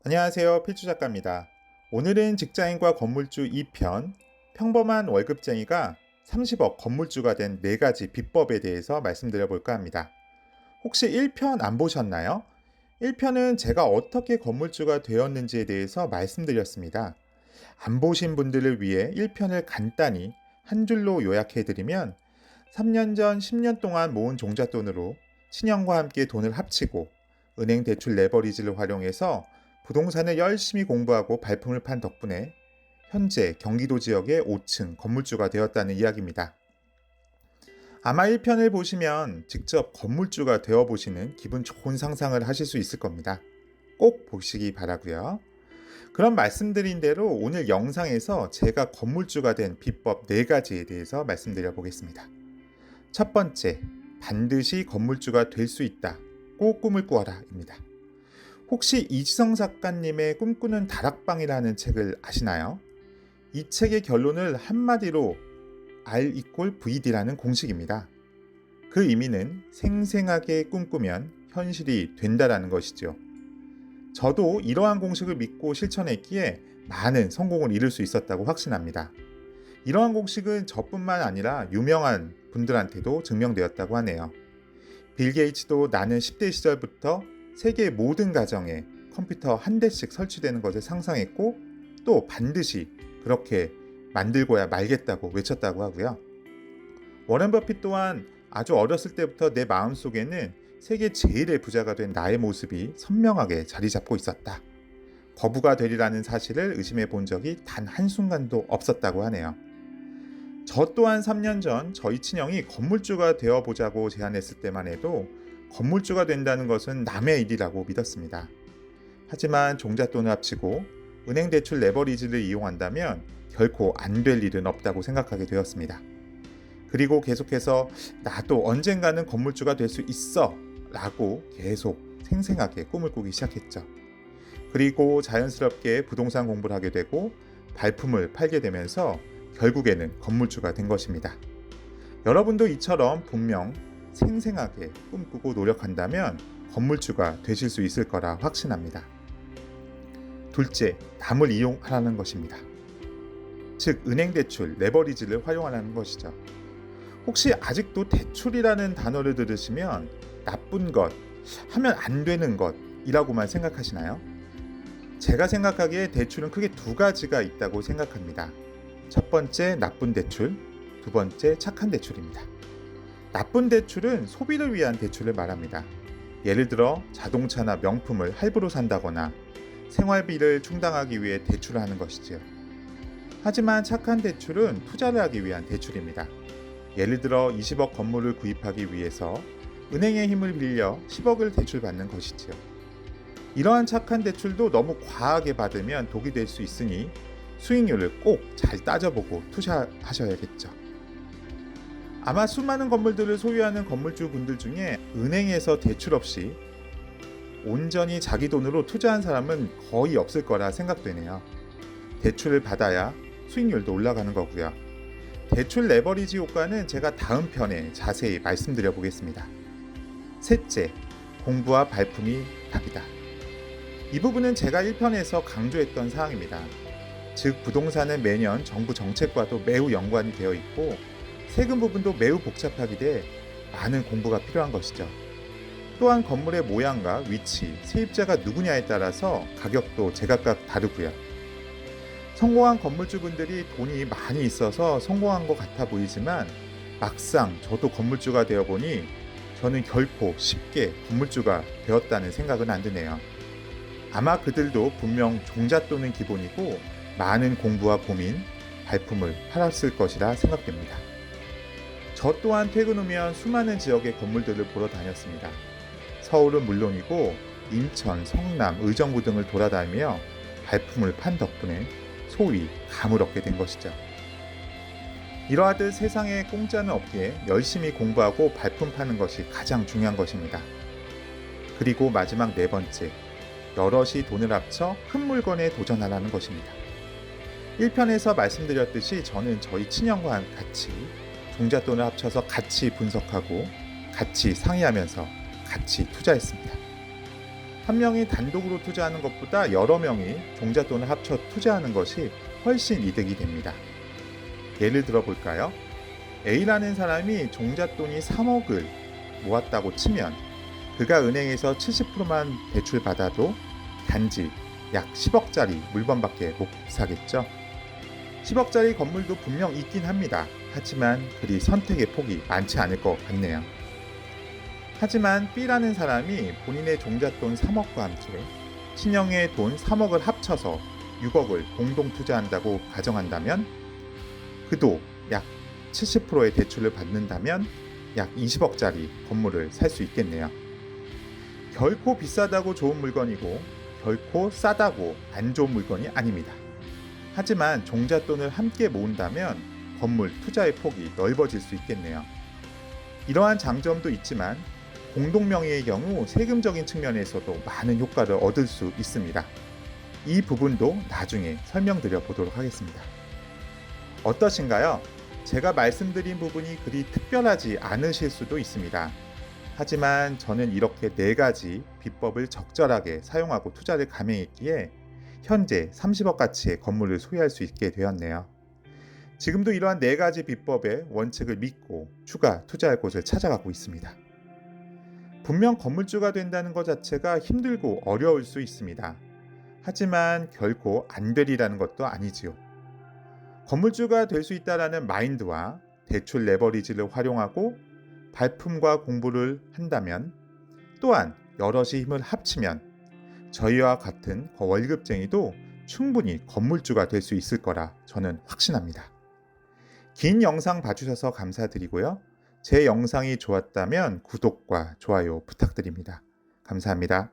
안녕하세요. 필주 작가입니다. 오늘은 직장인과 건물주 2편, 평범한 월급쟁이가 30억 건물주가 된 4가지 비법에 대해서 말씀드려 볼까 합니다. 혹시 1편 안 보셨나요? 1편은 제가 어떻게 건물주가 되었는지에 대해서 말씀드렸습니다. 안 보신 분들을 위해 1편을 간단히 한 줄로 요약해 드리면 3년 전 10년 동안 모은 종잣돈으로 친형과 함께 돈을 합치고 은행 대출 레버리지를 활용해서 부동산을 열심히 공부하고 발품을 판 덕분에 현재 경기도 지역의 5층 건물주가 되었다는 이야기입니다. 아마 1편을 보시면 직접 건물주가 되어보시는 기분 좋은 상상을 하실 수 있을 겁니다. 꼭 보시기 바라고요. 그런 말씀드린 대로 오늘 영상에서 제가 건물주가 된 비법 4가지에 대해서 말씀드려 보겠습니다. 첫 번째, 반드시 건물주가 될 수 있다. 꼭 꿈을 꾸어라입니다. 혹시 이지성 작가님의 꿈꾸는 다락방이라는 책을 아시나요? 이 책의 결론을 한마디로 R=VD라는 공식입니다. 그 의미는 생생하게 꿈꾸면 현실이 된다라는 것이죠. 저도 이러한 공식을 믿고 실천했기에 많은 성공을 이룰 수 있었다고 확신합니다. 이러한 공식은 저뿐만 아니라 유명한 분들한테도 증명되었다고 하네요. 빌 게이츠도 나는 10대 시절부터 세계 모든 가정에 컴퓨터 한 대씩 설치되는 것을 상상했고 또 반드시 그렇게 만들고야 말겠다고 외쳤다고 하고요. 워런 버핏 또한 아주 어렸을 때부터 내 마음속에는 세계 제일의 부자가 된 나의 모습이 선명하게 자리 잡고 있었다. 거부가 되리라는 사실을 의심해 본 적이 단 한순간도 없었다고 하네요. 저 또한 3년 전 저희 친형이 건물주가 되어보자고 제안했을 때만 해도 건물주가 된다는 것은 남의 일이라고 믿었습니다. 하지만 종잣돈을 합치고 은행 대출 레버리지를 이용한다면 결코 안 될 일은 없다고 생각하게 되었습니다. 그리고 계속해서 나도 언젠가는 건물주가 될 수 있어 라고 계속 생생하게 꿈을 꾸기 시작했죠. 그리고 자연스럽게 부동산 공부를 하게 되고 발품을 팔게 되면서 결국에는 건물주가 된 것입니다. 여러분도 이처럼 분명 생생하게 꿈꾸고 노력한다면 건물주가 되실 수 있을 거라 확신합니다. 둘째, 남을 이용하라는 것입니다. 즉, 은행 대출, 레버리지를 활용하라는 것이죠. 혹시 아직도 대출이라는 단어를 들으시면 나쁜 것, 하면 안 되는 것이라고만 생각하시나요? 제가 생각하기에 대출은 크게 2가지가 있다고 생각합니다. 첫 번째, 나쁜 대출, 두 번째, 착한 대출입니다. 나쁜 대출은 소비를 위한 대출을 말합니다. 예를 들어 자동차나 명품을 할부로 산다거나 생활비를 충당하기 위해 대출을 하는 것이지요. 하지만 착한 대출은 투자를 하기 위한 대출입니다. 예를 들어 20억 건물을 구입하기 위해서 은행의 힘을 빌려 10억을 대출받는 것이지요. 이러한 착한 대출도 너무 과하게 받으면 독이 될 수 있으니 수익률을 꼭 잘 따져보고 투자하셔야겠죠. 아마 수많은 건물들을 소유하는 건물주 분들 중에 은행에서 대출 없이 온전히 자기 돈으로 투자한 사람은 거의 없을 거라 생각되네요. 대출을 받아야 수익률도 올라가는 거고요. 대출 레버리지 효과는 제가 다음 편에 자세히 말씀드려 보겠습니다. 셋째, 공부와 발품이 답이다. 이 부분은 제가 1편에서 강조했던 사항입니다. 즉, 부동산은 매년 정부 정책과도 매우 연관이 되어 있고 세금 부분도 매우 복잡하기에 많은 공부가 필요한 것이죠. 또한 건물의 모양과 위치, 세입자가 누구냐에 따라서 가격도 제각각 다르고요. 성공한 건물주분들이 돈이 많이 있어서 성공한 것 같아 보이지만 막상 저도 건물주가 되어보니 저는 결코 쉽게 건물주가 되었다는 생각은 안 드네요. 아마 그들도 분명 종잣돈은 기본이고 많은 공부와 고민, 발품을 팔았을 것이라 생각됩니다. 저 또한 퇴근 후면 수많은 지역의 건물들을 보러 다녔습니다. 서울은 물론이고 인천, 성남, 의정부 등을 돌아다니며 발품을 판 덕분에 소위 감을 얻게 된 것이죠. 이러하듯 세상에 공짜는 없기에 열심히 공부하고 발품 파는 것이 가장 중요한 것입니다. 그리고 마지막 4번째, 여럿이 돈을 합쳐 큰 물건에 도전하라는 것입니다. 1편에서 말씀드렸듯이 저는 저희 친형과 같이 종잣돈을 합쳐서 같이 분석하고 같이 상의하면서 같이 투자했습니다. 한 명이 단독으로 투자하는 것보다 여러 명이 종잣돈을 합쳐 투자하는 것이 훨씬 이득이 됩니다. 예를 들어 볼까요? A라는 사람이 종잣돈이 3억을 모았다고 치면 그가 은행에서 70%만 대출 받아도 단지 약 10억짜리 물건밖에 못 사겠죠. 10억짜리 건물도 분명 있긴 합니다. 하지만 그리 선택의 폭이 많지 않을 것 같네요. 하지만 B라는 사람이 본인의 종잣돈 3억과 함께 친형의 돈 3억을 합쳐서 6억을 공동 투자한다고 가정한다면 그도 약 70%의 대출을 받는다면 약 20억짜리 건물을 살 수 있겠네요. 결코 비싸다고 좋은 물건이고 결코 싸다고 안 좋은 물건이 아닙니다. 하지만 종잣돈을 함께 모은다면 건물 투자의 폭이 넓어질 수 있겠네요. 이러한 장점도 있지만 공동명의의 경우 세금적인 측면에서도 많은 효과를 얻을 수 있습니다. 이 부분도 나중에 설명드려 보도록 하겠습니다. 어떠신가요? 제가 말씀드린 부분이 그리 특별하지 않으실 수도 있습니다. 하지만 저는 이렇게 4가지 비법을 적절하게 사용하고 투자를 감행했기에 현재 30억 가치의 건물을 소유할 수 있게 되었네요. 지금도 이러한 4가지 비법의 원칙을 믿고 추가 투자할 곳을 찾아가고 있습니다. 분명 건물주가 된다는 것 자체가 힘들고 어려울 수 있습니다. 하지만 결코 안 되리라는 것도 아니지요. 건물주가 될 수 있다라는 마인드와 대출 레버리지를 활용하고 발품과 공부를 한다면 또한 여럿이 힘을 합치면 저희와 같은 월급쟁이도 충분히 건물주가 될 수 있을 거라 저는 확신합니다. 긴 영상 봐주셔서 감사드리고요. 제 영상이 좋았다면 구독과 좋아요 부탁드립니다. 감사합니다.